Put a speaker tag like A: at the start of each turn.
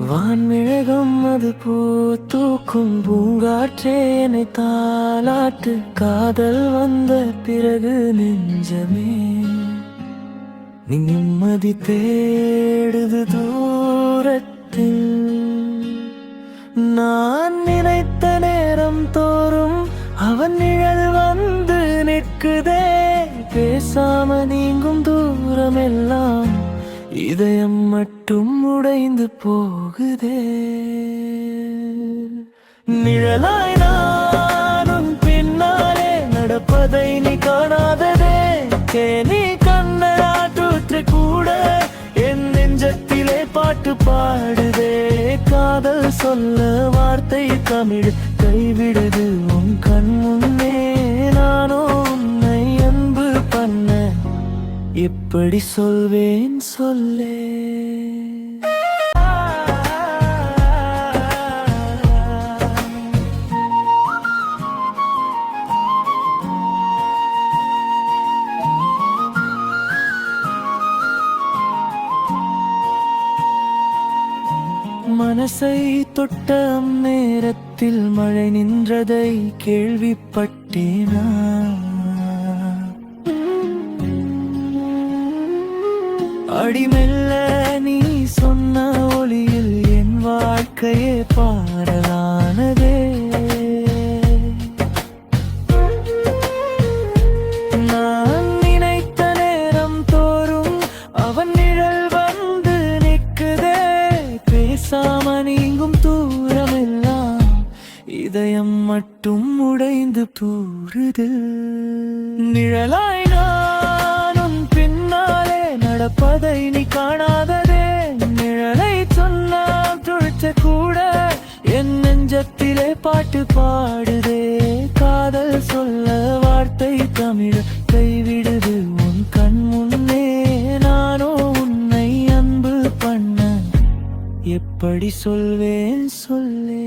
A: வான்மிழகம் அது பூத்தூக்கும் பூங்காற்றே என்னை தாலாட்டு காதல் வந்த பிறகு நெஞ்சமே நீ நிம்மதி தேடுது தூரத்தில் நான் நினைத்த நேரம் தோறும் அவன் நிழல் வந்து நிற்குதே பேசாம நீங்கும் தூரமெல்லாம் இதயம் மட்டும் உடைந்து போகுதே நிழலாய் நானும் பின்னாலே நடப்பதை நீ காணாததே நீ கண்ணாற்றூற்று கூட என் நெஞ்சத்திலே பாட்டு பாடுதே காதல் சொல்ல வார்த்தை தமிழ் கைவிடுது உன் கண் முன்னே நானோ உன்னை அன்பு பண்ண எப்படி சொல்வேன் சொல்லே மனசை தொட்ட நேரத்தில் மழை நின்றதை கேள்விப்பட்டேனா அடிமெல்ல நீ சொன்ன ஒளியில் என் வாழ்க்கையே பாடலானதே நான் நினைத்த நேரம் தோறும் அவன் நிழல் வந்து நிற்குதே பேசாம நீங்கும் தூரமெல்லாம் இதயம் மட்டும் உடைந்து தூறுது நிழலாய் நானும் பின்னாலே நடப்பதை நீ காணாததே நிழலை சொன்னால் துழிச்ச கூட என் நெஞ்சத்திலே பாட்டு பாடுதே காதல் சொல்ல வார்த்தை தமிழ் கைவிடுது உன் கண் முன்னே நானோ உன்னை அன்பு பண்ண எப்படி சொல்வேன் சொல்லே